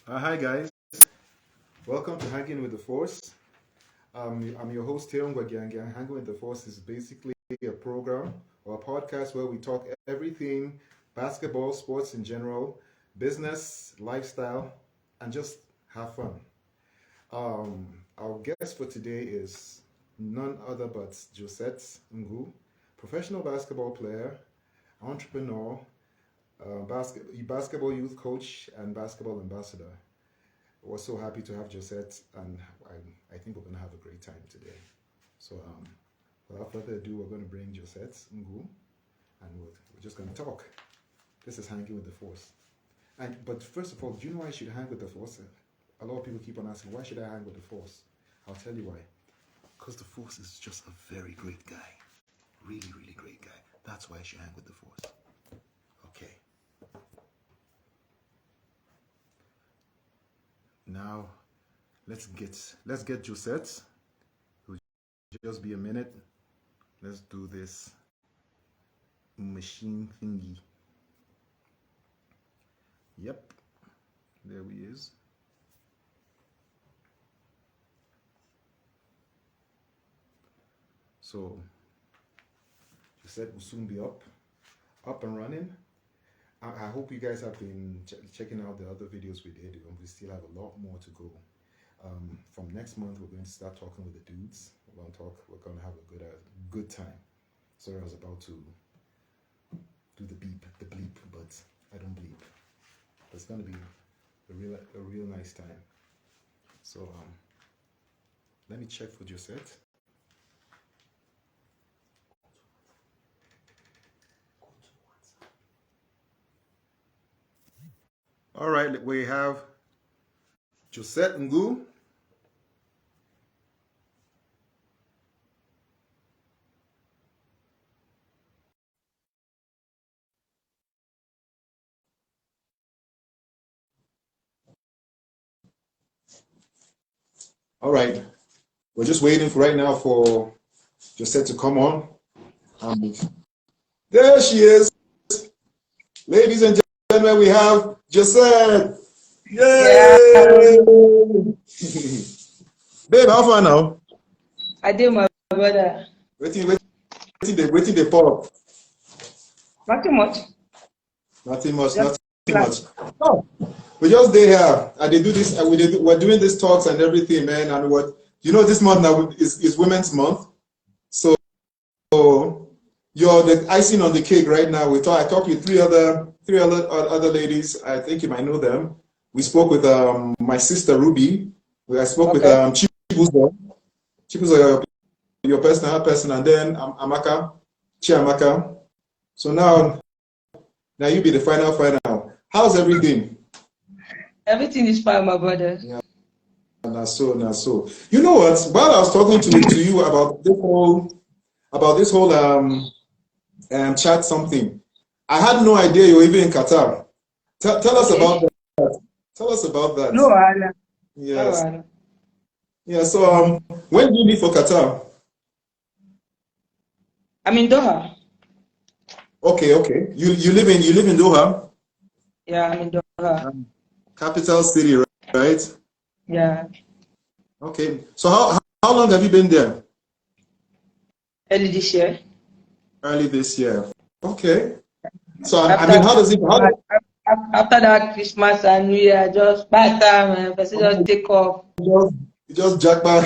Hi guys, welcome to Hanging with the Force. I'm your host here, Ngwagianga. Hanging with the Force is basically a program or a podcast where we talk everything basketball, sports in general, business, lifestyle, and just have fun. Our guest for today is none other but Josette Ngu, professional basketball player, entrepreneur, basketball youth coach, and basketball ambassador. We're so happy to have Josette, and I think we're going to have a great time today. So, without further ado, we're going to bring Josette Ngu, and we're just going to talk. This is Hanging with the Force. But first of all, do you know why I should hang with the Force? A lot of people keep on asking, why should I hang with the Force? I'll tell you why. Because the Force is just a very great guy. Really, really great guy. That's why I should hang with the Force. Okay. Now, let's get Josette. It'll just be a minute. Let's do this machine thingy. Yep, there he is. So Josette will soon be up and running. I hope you guys have been checking out the other videos we did, and we still have a lot more to go. From next month, we're going to start talking with the dudes. We're going to talk. We're going to have a good time. Sorry, I was about to do the bleep, but I don't bleep. But it's going to be a real nice time. So let me check for Josette. All right, we have Josette Ngu. All right, we're just waiting for right now for Josette to come on. Um, there she is, ladies and gentlemen. We have Josette. Yeah, Yay! Babe, how far now? I do my brother. Waiting, they pop. Not too much. Nothing much, Just nothing class. much. Oh, we just stay here and they do this. We're doing these talks and everything, man. And this month now is Women's Month. So you're the icing on the cake right now. I talked with three other ladies. I think you might know them. We spoke with my sister Ruby. I spoke with Okay. Chibuzo. Chibuzo, your personal person, and then Amaka, Chiamaka. So now you be the final. How's everything? Everything is fine, my brother. Yeah, na so. You know what? While I was talking to you about this whole chat something, I had no idea you were even in Qatar. Tell us about Okay. that. Tell us about that. No, Anna. No, Yes. Anna. Yeah. So when do you leave for Qatar? I'm in Doha. Okay. You live in Doha, Yeah, I'm in Doha. capital city, right? Yeah. Okay. So how long have you been there? Early this year. Early this year. Okay. So I After mean, how does it? How Christmas, after that Christmas and New Year, just by the time person just take off. just jackpot.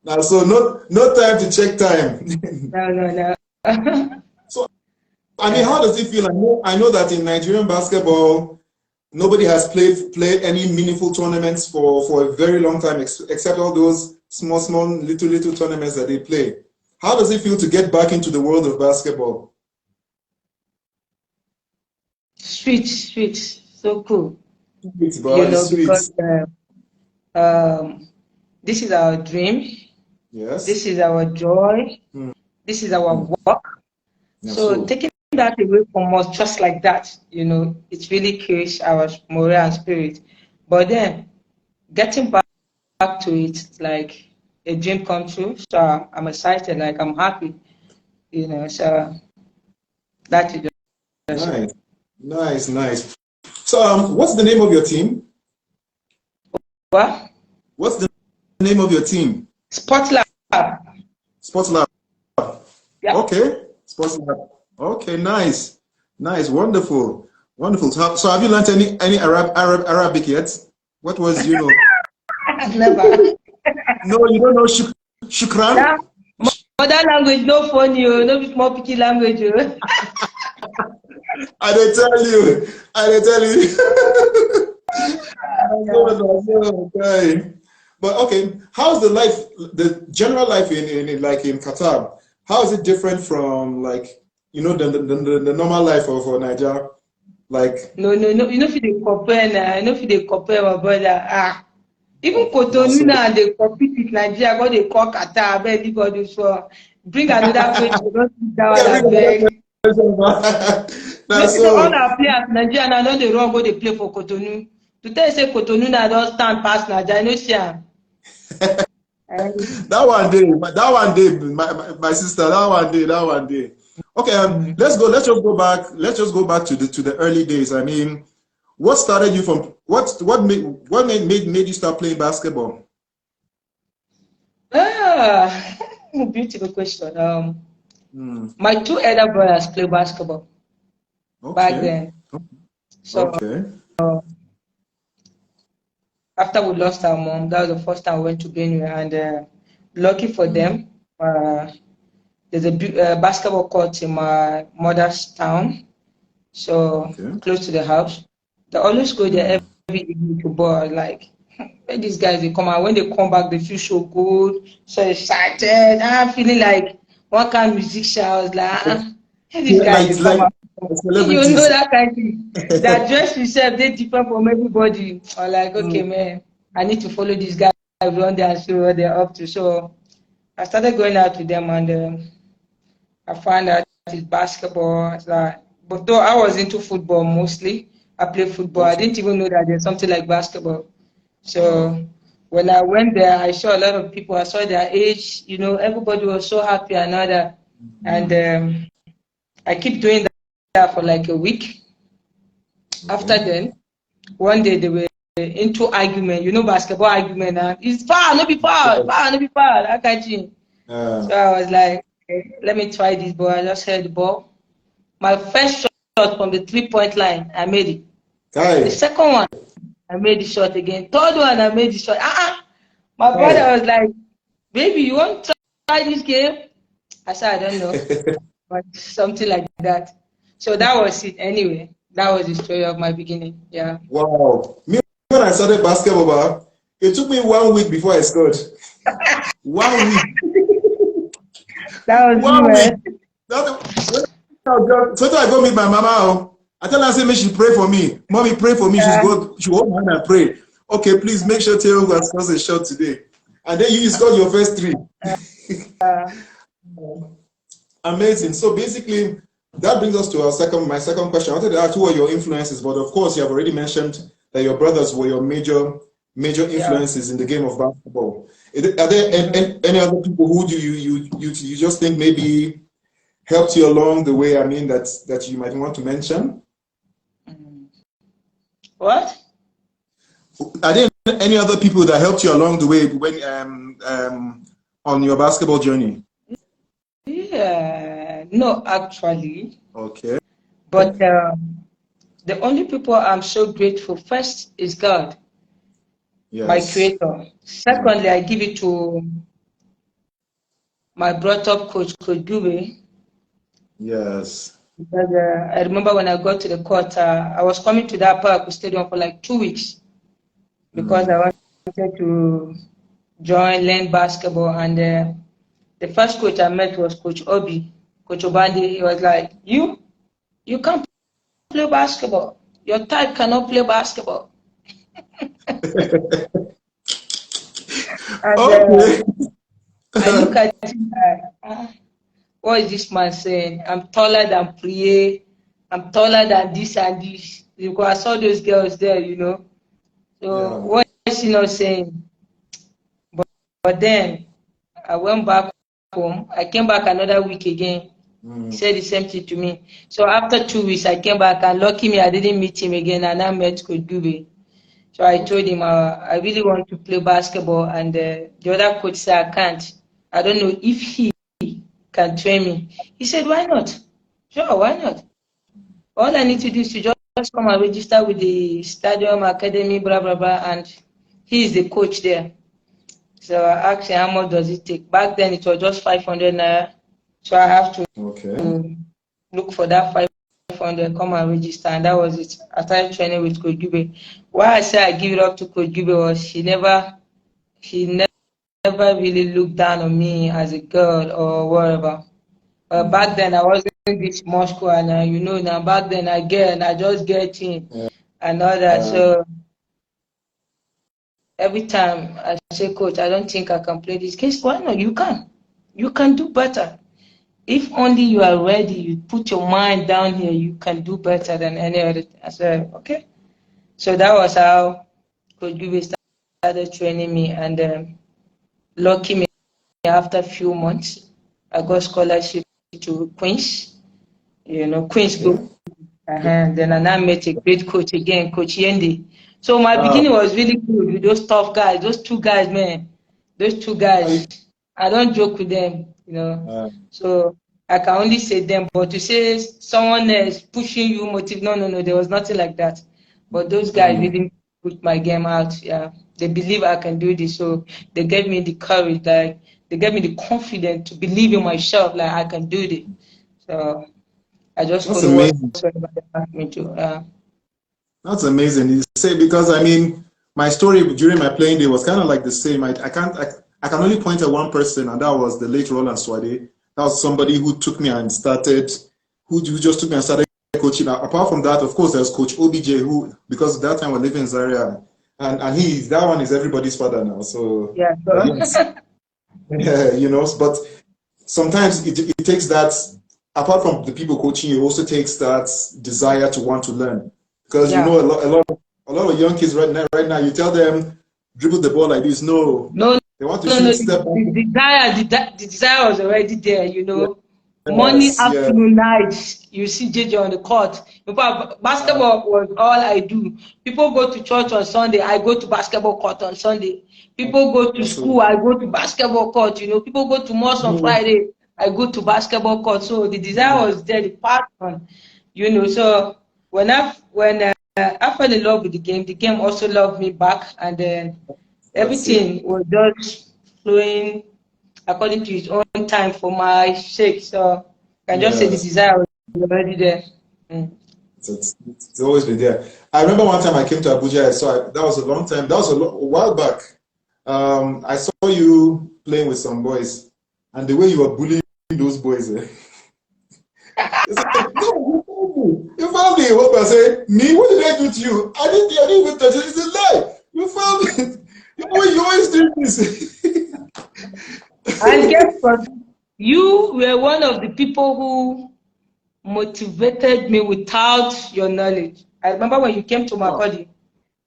Now, so no time to check time. No. So I mean, how Yeah. does it feel? I know that in Nigerian basketball, nobody has played any meaningful tournaments for a very long time, except all those small little tournaments that they play. How does it feel to get back into the world of basketball? Sweet. So cool. It's bro, it's sweet. Because um, this is our dream. Yes. This is our joy. Hmm. This is our work. Yeah, So so taking that away from us just like that, it really kills our morale and spirit. But then getting back to it, it's like a dream come true. So I'm excited, like I'm happy, so that is just it. nice. So, what's the name of your team? What? What's the name of your team? Sport Lab. Sports Lab. Yeah. Okay. Sports Lab. Okay, nice. Nice. Wonderful. Wonderful. So have you learned any Arabic yet? What was, Never. No, you don't know shukran? Yeah. Mother language, no funny, no be small picky language. I didn't tell you. I didn't tell you. Okay. But okay, how's the life, the general life in like in Qatar? How is it different from like the normal life of Naija? Like No. You know if they compare now, you know if they compare my brother. Even now Cotonou so now they compete with Nigeria, but they call Qatar, abeg anybody so bring another question, don't sit down okay, bring another abeg. question. You Now know say all so our players Nigeria now don dey run go dey play for Cotonou. To tell you say Cotonou now don stand pass Naija, you no see am. that one day, my sister, that one day. Okay, let's just go back to the early days. I mean, what started you from what made you start playing basketball? Ah, beautiful question. Hmm. My two elder brothers play basketball back Okay. then. So Okay. after we lost our mom, that was the first time I went to Benue, and lucky for Hmm. them, there's a basketball court in my mother's town, so Okay. close to the house. They always go there Hmm. every evening to ball. Like, when these guys they come out, when they come back, they feel so good, so excited. I'm feeling like one kind of musician. I was like, when these Yeah, guys they come like out, you know celebrities. that kind of thing. That dress itself they different from everybody. I'm like, Hmm. okay, man, I need to follow these guys around there and see what they're up to. So I started going out with them, and I found out it's basketball. It's like, but though I was into football mostly, I played football. I Okay. didn't even know that there's something like basketball. Wow. So when I went there, I saw a lot of people. I saw their age. You know, everybody was so happy and all that. And Hmm. I keep doing that for like a week. After Okay. then, one day they were into argument. You know, basketball argument. It's foul, no be foul, Yes. foul, no be foul. I got you. Uh, So I was like, okay, let me try this ball. I just held the ball. My first shot from the 3-point line, I made it. The Kai. second one, I made the shot again. Third one, I made the shot. My brother Kai. was like, baby, you want to try this game? I said, I don't know, but something like that. So that was it. Anyway, that was the story of my beginning. Yeah. Wow. Me, when I started basketball, it took me 1 week before I scored. 1 week. That was you, 1 week. man. When I go meet my mama, I tell her, say, make she pray for me. Mommy, pray for me. Uh, She hold my hand and pray. Okay, please make sure Theo scores a shot today. And then you scored your first three. uh, Amazing. So basically, that brings us to my second question. I wanted to ask who are your influences, but of course, you have already mentioned that your brothers were your major yeah. influences in the game of basketball. Are there Mhm. any other people who do you just think maybe helped you along the way? I mean, that you might want to mention. Mhm. What? Are there any other people that helped you along the way when on your basketball journey? Yeah. No, actually. Okay. But the only people I'm so grateful first is God, my Yes. creator. Secondly, I give it to my brought up Coach Dube. Yes. Because I remember when I got to the court, I was coming to that park stadium for like 2 weeks because I Mm. wanted to join, learn basketball. And the first coach I met was Coach Obi, Coach Obandi. He was like, you can't play basketball. Your type cannot play basketball. And Okay. I look at him like, what is this man saying? I'm taller than Priye. I'm taller than this and this. Because I saw those girls there, you know. So Yeah. what is he not saying? But then I went back home. I came back another week again. He said the same thing to me. So after 2 weeks, I came back, and lucky me, I didn't meet him again, and I met Coach Gube. So I told him I really want to play basketball, and the other coach said I can't. I don't know if he can train me. He said, why not? Sure, why not? All I need to do is to just come and register with the stadium academy, blah, blah, blah, and he is the coach there. So I asked him, how much does it take? Back then, it was just 500 naira. So I have to look for that 500, come and register, and that was it. I started training with Coach Gube. Why I say I give it up to Coach Gube was he never really looked down on me as a girl or whatever. Back then I wasn't this Moscow, and you know now back then I just get in and all that. So every time I say, Coach, I don't think I can play this case. Why not? You can do better. If only you are ready, you put your mind down here, you can do better than any other. I said, okay. So that was how Coach Gube started training me, and lucky me, after a few months, I got scholarship to Queens. You know, Queens Group. Then I now met a great coach again, Coach Yendi. So my beginning was really good with those tough guys, those two guys, man. Those two guys, I don't joke with them, you know. So I can only say them, but to say someone else pushing you, no, there was nothing like that. But those guys really put my game out. Yeah, they believe I can do this, so they gave me the courage, like they gave me the confidence to believe in myself, like I can do this. So I just follow whatever they ask me to. That's amazing. You say, because I mean, my story during my playing day was kind of like the same. I can only point at one person, and that was the late Roland Swade. That was somebody who took me and started, who just took me and started coaching. Apart from that, of course, there's Coach OBJ, who, because at that time we're living in Zaria, and that one is everybody's father now. So yeah, yes. Yeah, you know, but sometimes it takes that. Apart from the people coaching, it also takes that desire to want to learn. Because you know, a lot of young kids right now, you tell them dribble the ball like this. No, they want to shoot step. The desire was already there. You know, morning, afternoon, night. You see JJ on the court. In fact, basketball was all I do. People go to church on Sunday. I go to basketball court on Sunday. People go to school. I go to basketball court. You know, people go to mosque on Friday. I go to basketball court. So the desire was there, the passion. You know, so when I fell in love with the game also loved me back, and then everything was just flowing according to his own time for my sake. So I can just say the desire was already there. It's always been there. I remember one time I came to Abuja. I saw that was a long time. That was a while back. I saw you playing with some boys, and the way you were bullying those boys. It's like, no, you found me. What I say? Me? What did I do to you? I didn't even touch it. It's a lie. You found me. You always do this. And guess what? You were one of the people who motivated me without your knowledge. I remember when you came to Macaulay,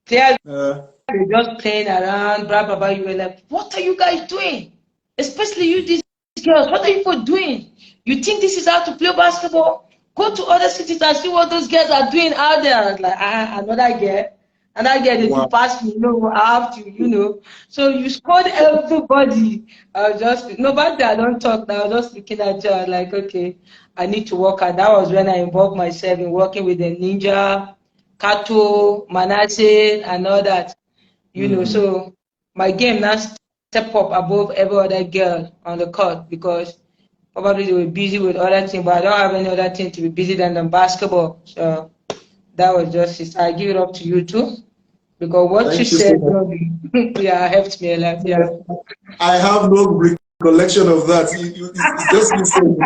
players were just playing around, blah, blah, blah. You were like, what are you guys doing? Especially you, these girls, what are you for doing? You think this is how to play basketball? Go to other cities and see what those girls are doing out there. I was like, another girl. And I get it to pass me. No, I have to, you know. So you scored everybody. I was just, no, back there I don't talk now. I was just looking at you. I was like, okay, I need to work. And that was when I involved myself in working with the Ninja, Kato, Manasseh, and all that. You know, so my game now step up above every other girl on the court, because probably they were busy with other things, but I don't have any other thing to be busy than basketball. So that was just it. I give it up to you too, because what you said helped me a lot. Yeah. I have no recollection of that. It's just me saying.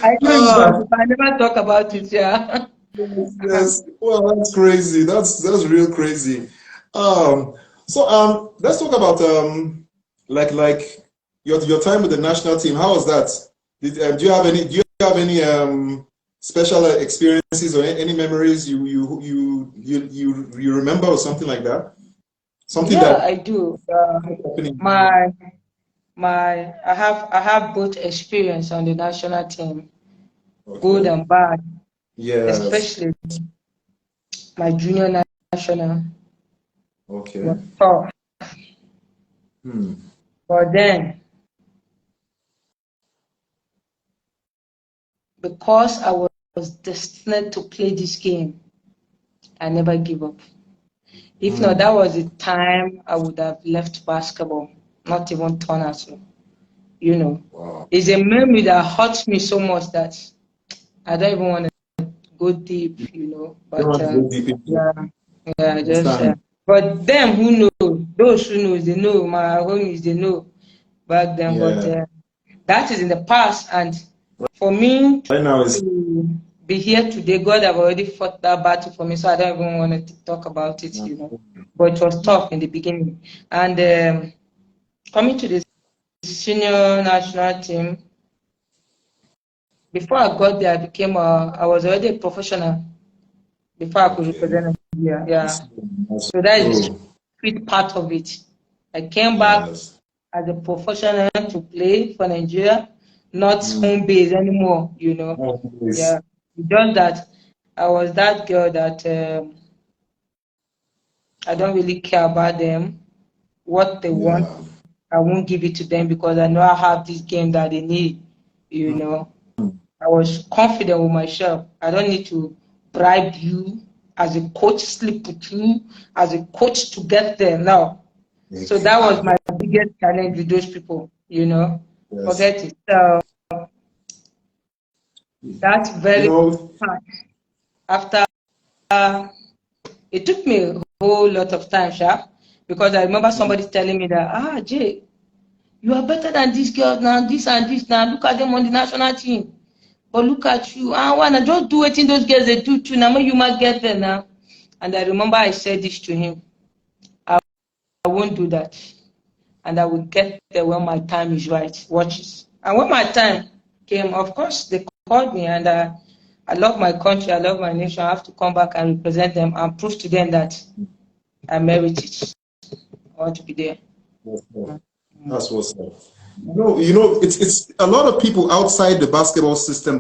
I know, but I never talk about it. Yeah. Yes. Well, that's crazy. That's real crazy. Let's talk about like your time with the national team. How was that? Do you have any special experiences or any memories you remember or something like that? Something I do. I have both experience on the national team, good Okay. and bad, Yes. especially my junior national Okay. was tough. Hmm. But then, because I was destined to play this game, I never give up. If not, Hmm. that was the time I would have left basketball, not even turn out to, you know. Wow. It's a memory that hurts me so much that I don't even want to go deep, you know. You don't But want to go deep into yeah, it. yeah, just. Understand? But them who know, those who know, they know. My homies, they know back then. But Yeah. that is in the past, and for me Right now is to be here today, God have already fought that battle for me, so I don't even want to talk about it, you know. But it was tough in the beginning. And coming to the senior national team, before I got there, I was already a professional before I could okay. represent Nigeria. Yeah. That's, that's So that is the true. sweet part of it. I came back Yes. as a professional to play for Nigeria, not Hmm. home base anymore, you know. Always. Yeah. Just that I was that girl that I don't really care about them, what they want. Yeah. I won't give it to them because I know I have this game that they need, you know. I was confident with myself. I don't need to bribe you as a coach, sleep with you as a coach to get there now. So that was my biggest challenge with those people, you know. Yes. Forget it. So that's You very know, hard. After it took me a whole lot of time, Sha, because I remember somebody telling me that, Jay, you are better than these girls now, this and this now. Look at them on the national team. But look at you. Why not just do it in those girls they do too? Now you might get there now. And I remember I said this to him. I won't do that. And I will get there when my time is right. Watch it. And when my time came, of course, they called me and I love my country, I love my nation. I have to come back and represent them and prove to them that I merit it. I want to be there. that's what's up. No, it's a lot of people outside the basketball system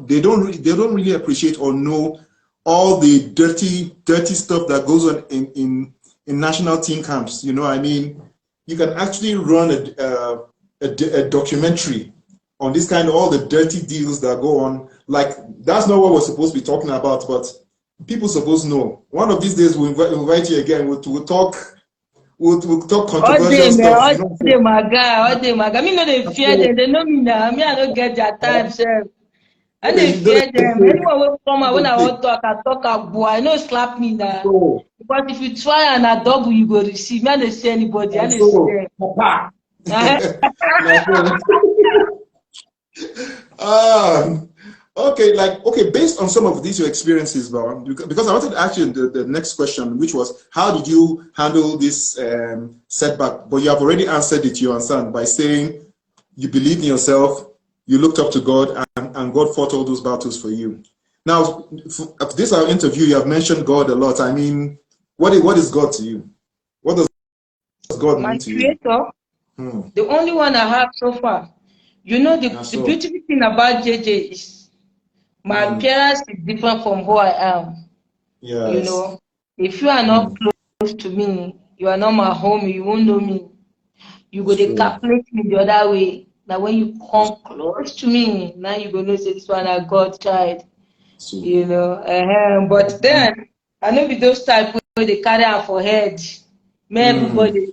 they don't really appreciate or know all the dirty stuff that goes on in national team camps. You know, I mean, you can actually run a documentary on this kind of all the dirty deals that go on. Like that's not what we're supposed to be talking about, but people supposed to know. One of these days we'll invite you again. We'll talk. We'll talk All controversial day, man, stuff. all You know. day, my guy, all day, my guy. Me no dey fear them. They know me now. Me, I don't get their time, sir. I dey You know fear them. they Anyone will come out when I take. want talk, I talk, I boy. I know slap me now. So Because if you try and I double, you go receive. Me, I don't see anybody. I and don't see so, them. papa. Now, so, um, okay, like okay, based on some of these your experiences, because I wanted to ask you the next question, which was how did you handle this setback? But you have already answered it, you understand, by saying you believed in yourself, you looked up to God, and God fought all those battles for you. Now, at this our interview, you have mentioned God a lot. I mean, what is God to you? What does God My mean to you? creator, Hmm. the only one I have so far. You know, And the so, beautiful thing about JJ is my hmm, appearance is different from who I am. You yes, know, if you are not hmm, close to me, you are not my homie, you won't know me. You go it's dey true. calculate me the other way. Now when you It's come close to me, now you go know say this one a God child. true. You know. But then I know be those type wey dey carry am for head. Make Hmm. everybody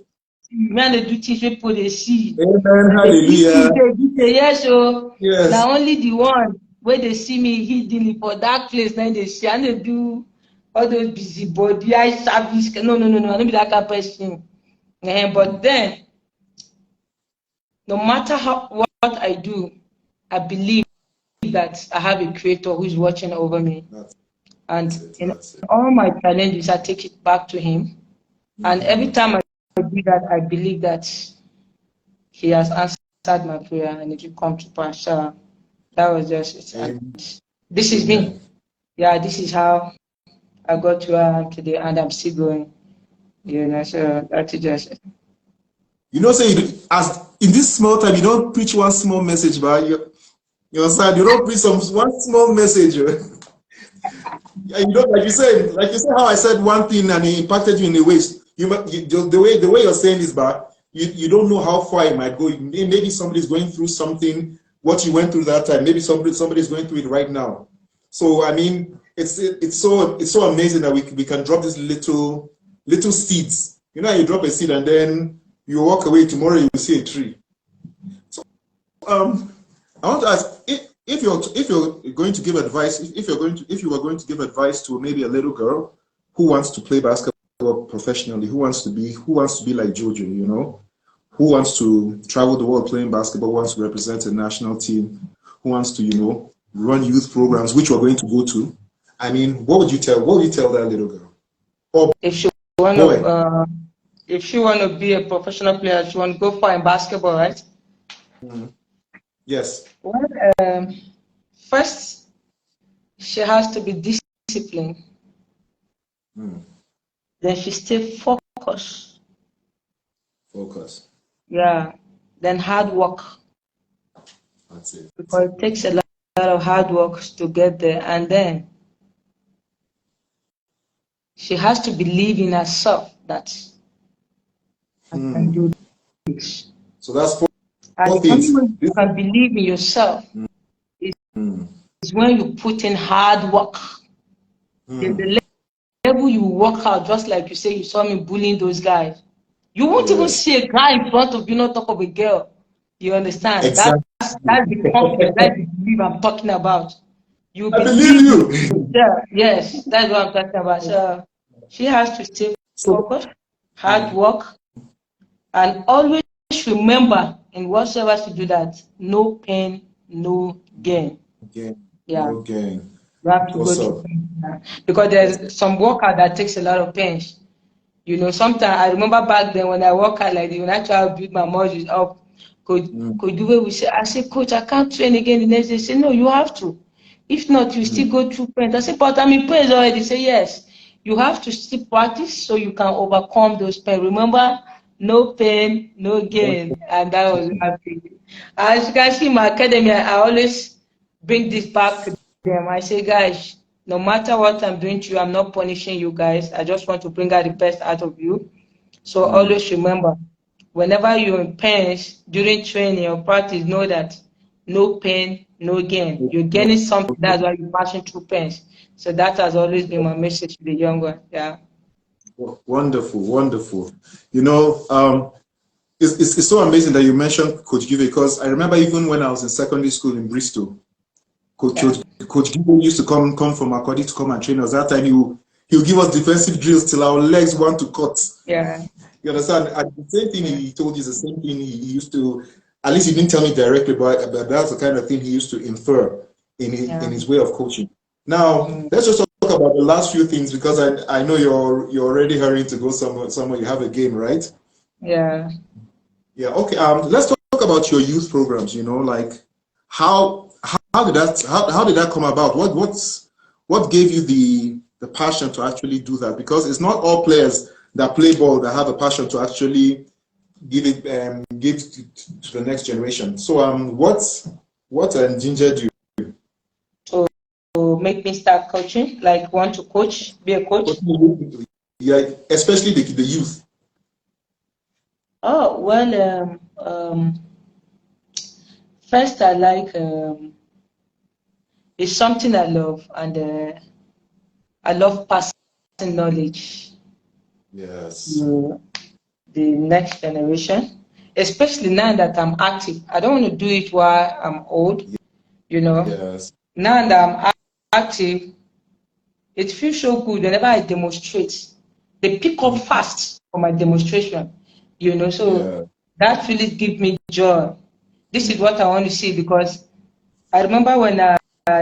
see. Me I dey do things wey people dey see. Amen. I dey Hallelujah. this day, yes o. Yes. Na only the one wey dey see me hiddenly for that place na im dey see. I no dey do all those busybody, eye service. No. I no be that kind of person. But then no matter what I do, I believe that I have a creator who is watching over me. That's And it. in That's it. all my challenges, I take it back to him. And every Hmm. time I do that, I believe that he has answered my prayer and it will come to pass. So that was just it. And Amen. this is me. Amen. Yeah, this is how I got to where I am today, and I'm still going. You know, so that's just it. You know, say as in this small time, you don't preach one small message, but you understand? You don't preach one small message. And you don't, like you said, how I said one thing and it impacted you in a way. The way you're saying this, but you don't know how far it might go. Maybe somebody's going through something, what you went through that time. Maybe somebody's going through it right now. So I mean, it's so amazing that we can drop these little seeds. You know, you drop a seed and then you walk away. Tomorrow you will see a tree. So I want to ask if you're going to give advice, if you were going to give advice to maybe a little girl who wants to play basketball professionally, who wants to be like Jojo, you know, who wants to travel the world playing basketball, wants to represent a national team, who wants to, you know, run youth programs, which we're going to go to. I mean, what would you tell that little girl? Or If she want to, if she want to be a professional player, she want to go far in basketball, right? Yes. Well, first, she has to be disciplined. Then she stay focused. Focus. Yeah. Then hard work. That's it. Because it takes a lot of hard work to get there. And then she has to believe in herself that I can do this. So that's four And the things. only way you can believe in yourself is when you put in hard work. The level you work out, just like you say, you saw me bullying those guys. You won't even see a guy in front of you, not talk of a girl. You understand? Exactly. That's the confidence, that's the belief I'm talking about. You I believe you. Yeah, yes, that's what I'm talking about. So she has to stay focused, hard work, and always remember in whatsoever she do that, no pain, no gain. Yeah. No gain. You have to go through pain. Because there's some workout that takes a lot of pains. You know, sometimes I remember back then when I work out like this, when I try to build my muscles up, could do what we say. I say, Coach, I can't train again the next day. He say, no, you have to. If not, you still go through pain. I say, but I'm in pain already. Say, yes, you have to still practice so you can overcome those pain. Remember, no pain, no gain. And that was happy. As you can see in my academy, I always bring this back to them. I say, guys, no matter what I'm doing to you, I'm not punishing you guys. I just want to bring out the best out of you. So always remember, whenever you're in pain during training or practice, know that no pain, no gain. You're gaining something. That's why you're passing through pains. So that has always been my message to the young one. Yeah. Wonderful, wonderful. You know, it's so amazing that you mentioned Coach Give, because I remember even when I was in secondary school in Bristol, Coach Give used to come from Akodi to come and train us. That time he'll give us defensive drills till our legs want to cut. Yeah. You understand? And the same thing he told you is the same thing he used to, at least he didn't tell me directly, but that's the kind of thing he used to infer in his way of coaching. Now, let's just talk about the last few things, because I know you're already hurrying to go somewhere. You have a game, right? Yeah. Yeah. Okay. Let's talk about your youth programs. You know, like how did that come about? What gave you the passion to actually do that? Because it's not all players that play ball that have a passion to actually give to the next generation. So what gingered you? To make me start coaching, like want to coach, be a coach. Yeah, especially the youth. Oh well, first I like it's something I love, and I love passing knowledge. Yes. To the next generation, especially now that I'm active. I don't want to do it while I'm old, you know. Yes. Now that I'm active, it feels so good whenever I demonstrate. They pick up fast for my demonstration, you know. So that really gives me joy. This is what I want to see, because I remember when I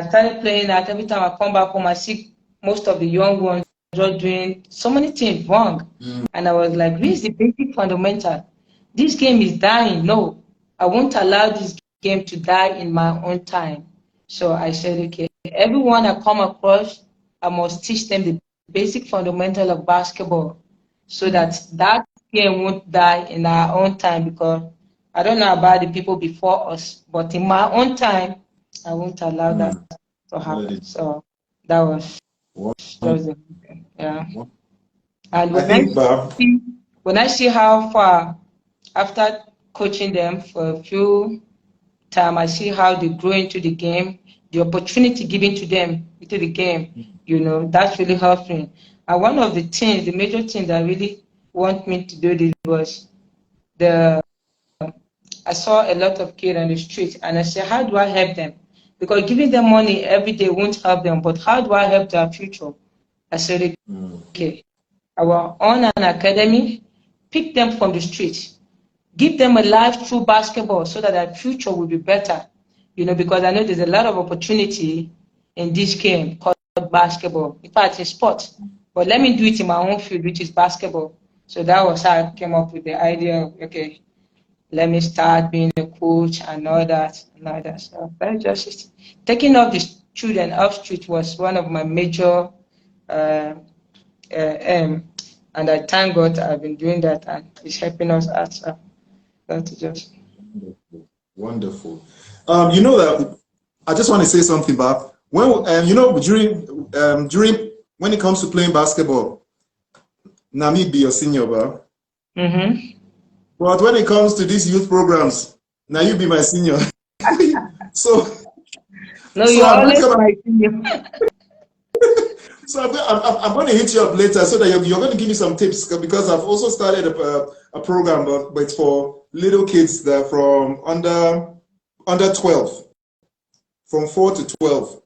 started playing that, every time I come back home, I see most of the young ones just doing so many things wrong. And I was like, this is the basic fundamental. This game is dying. No, I won't allow this game to die in my own time. So I said, okay, everyone I come across, I must teach them the basic fundamental of basketball so that that game won't die in our own time, because I don't know about the people before us, but in my own time, I won't allow that to happen. So that was just the thing. Yeah. And I think, Bob. when I see how far after coaching them for a few time, I see how they grow into the game, the opportunity given to them into the game, you know, that's really helped me. And one of the things, the major thing that really want me to do this was I saw a lot of kids on the street and I said, how do I help them? Because giving them money every day won't help them, but how do I help their future? I said, okay, I will own an academy, pick them from the street, give them a life through basketball so that their future will be better. You know, because I know there's a lot of opportunity in this game called basketball. In fact, it's sports. But let me do it in my own field, which is basketball. So that was how I came up with the idea of, okay, let me start being a coach and all that and all that. So that just taking up the children off street was one of my major aim. And I thank God I've been doing that and it's helping us out. So that's just Wonderful. You know that I just want to say something, Bob. When you know during when it comes to playing basketball, Nami be your senior, Bob. But when it comes to these youth programs, now you be my senior. so no, so you're I'm always gonna, my senior. so I'm going to hit you up later so that you're going to give me some tips because I've also started a program, but it's for little kids that from under 12, from 4 to 12.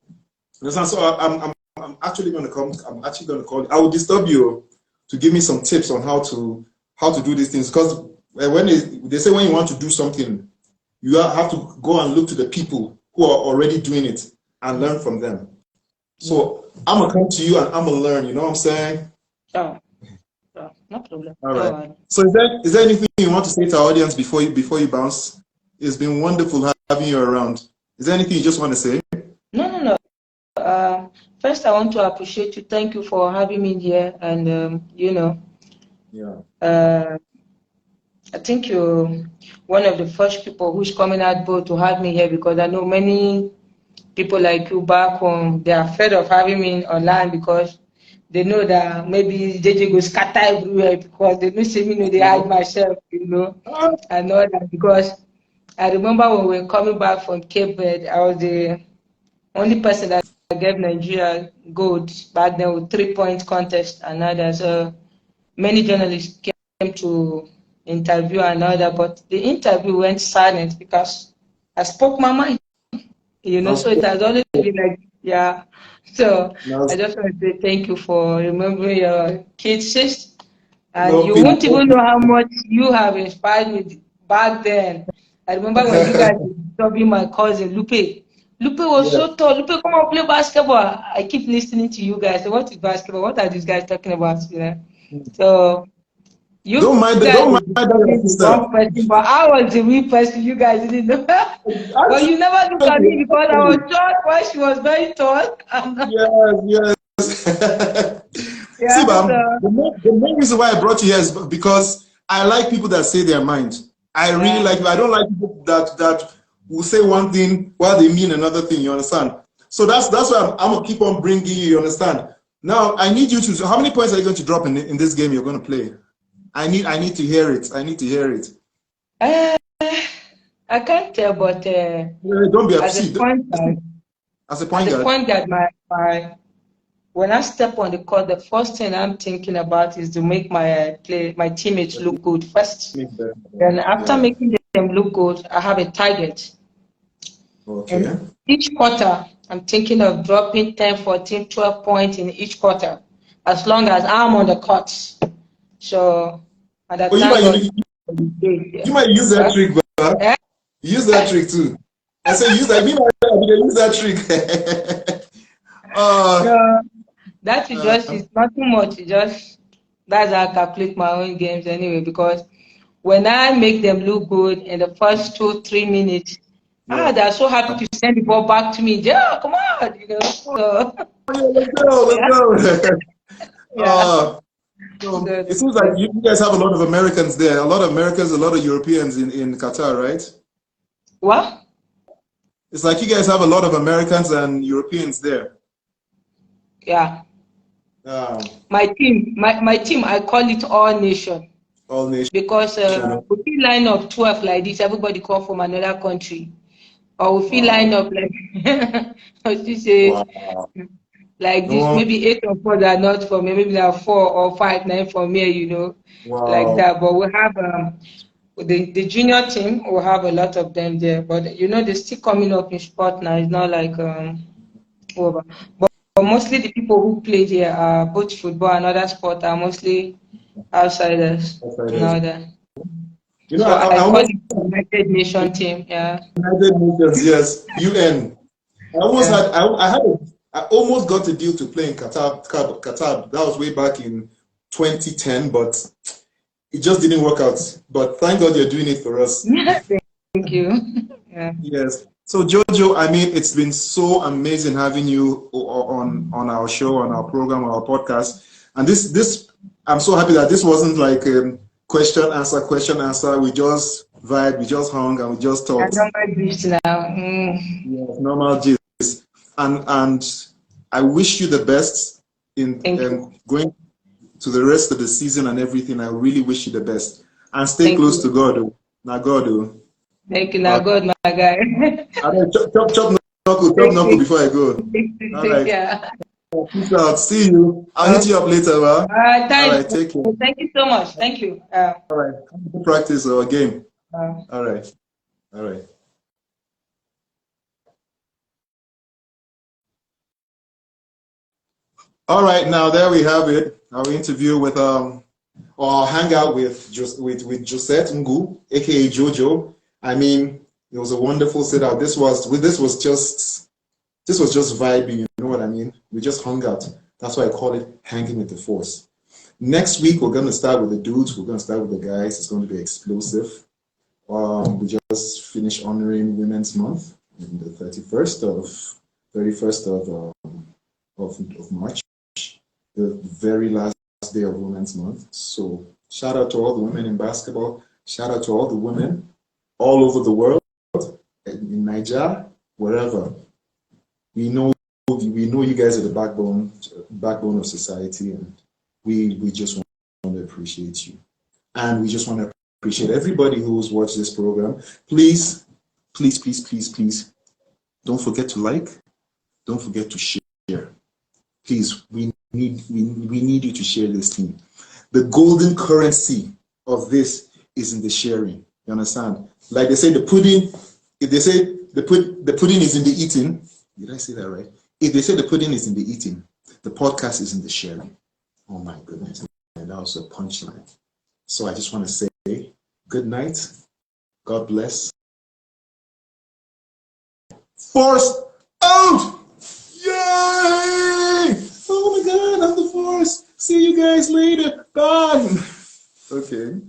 So I'm actually going to come. I'm actually going to call you. I will disturb you to give me some tips on how to do these things because when they say when you want to do something, you have to go and look to the people who are already doing it and learn from them. So I'm gonna come to you and I'm gonna learn. You know what I'm saying? Oh, no problem. All right. So is there anything you want to say to our audience before you bounce? It's been wonderful having you around. Is there anything you just want to say? No. First, I want to appreciate you. Thank you for having me here. And you know, I think you're one of the first people who's coming out bold to have me here because I know many people like you back home, they're afraid of having me online because they know that maybe JJ goes scatter everywhere because they don't see me, know they hide myself, you know, and all that. Because I remember when we were coming back from Cape Verde, I was the only person that gave Nigeria gold back then with 3-point contest and other. So many journalists came to interview and all that, but the interview went silent because I spoke my mind. You know, so it has always been like, yeah. So I just want to say thank you for remembering your kids, sis. And you won't even know how much you have inspired me back then. I remember when you guys were disturbing my cousin, Lupe. Lupe was so tall. Lupe, come on, play basketball. I keep listening to you guys. So what is basketball? What are these guys talking about? You know? So you don't mind guys were that, disturbing the wrong person, but I was the real person. You guys didn't know. But you never looked at me because I was short while she was very tall. Yes. See, Bam, the main reason why I brought you here is because I like people that say their mind. I really like. I don't like people that will say one thing while they mean another thing. You understand? So that's why I'm gonna keep on bringing you. You understand? Now I need you to. How many points are you going to drop in this game you're going to play? I need to hear it. I need to hear it. I can't tell, but don't be upset. As a point guard, when I step on the court, the first thing I'm thinking about is to make my teammates look good first. Then after making them look good, I have a target. Okay. And each quarter, I'm thinking of dropping 10, 14, 12 points in each quarter, as long as I'm on the court. So, and I you might use that trick, but use that trick too. I say use that. Use that trick. No, that is just it's nothing much. It's just that's how I calculate my own games anyway. Because when I make them look good in the first 2-3 minutes, they're so happy to send the ball back to me. Yeah, come on, you know. So, let's go. So God it is seems like good. you guys have a lot of Americans there, a lot of Americans, a lot of Europeans in Qatar, right? What? It's like you guys have a lot of Americans and Europeans there. Yeah. Um, My team, I call it all nation all nations. because we feel line up 12 like this, everybody come from another country. Or we feel line Wow. up like, I still say, Wow. like this, No. maybe 8 or 4 that are not from here, maybe there are 4 or 5, 9 from here, like Wow. that. But we have the junior team, we have a lot of them there. But they're still coming up in sport now. It's not like over. But mostly the people who play here are both football and other sport are mostly outsiders and Outsiders. all that. You know, So I I call almost it United Nation team. Yeah. United Nations, yes, UN. I almost Yeah. had, I almost got a deal to play in Qatar. That was way back in 2010, but it just didn't work out. But thank God you're doing it for us. Thank you. Yeah. Yes. So Jojo, I mean, it's been so amazing having you on our show, on our program, on our podcast. And this, I'm so happy that this wasn't like question answer. We just vibe, we just hung, and we just I talked. don't like this now. Yes, normal gist. And I wish you the best in Thank you. going to the rest of the season and everything. I really wish you the best. And stay Thank close to you. God. Oh. Now God. Oh. Thank you. Now, God, my guy. All right, chop Take knuckle care. before I go. All Take right, care. peace out. See you. I'll hit Okay. you up later, man. All Thanks. right, take care. Thank you so much. Thank you. All right, practice or game. Uh, All right, all right. All right, now there we have it. Our interview with or hangout with Josette Ngu, aka Jojo. I mean, it was a wonderful setup. This was just vibing. You know what I mean? We just hung out. That's why I call it hanging with the force. Next week we're gonna start with the dudes. We're gonna start with the guys. It's going to be explosive. We just finished honoring Women's Month on the 31st of March, the very last day of Women's Month. So shout out to all the women in basketball. Shout out to all the women all over the world, in Naija, wherever. We know you guys are the backbone of society, and we just want to appreciate you. And we just want to appreciate everybody who's watched this program. Please, please, please, please, please, don't forget to like, don't forget to share. Please, we need you to share this thing. The golden currency of this is in the sharing. You understand? Like they say, the pudding, if they say the pudding is in the eating, did I say that right? If they say the pudding is in the eating, the podcast is in the sharing. Oh my goodness. And that was a punchline. So I just want to say good night. God bless. Force out! Yay! Oh my God, I'm the force. See you guys later. Bye. Okay.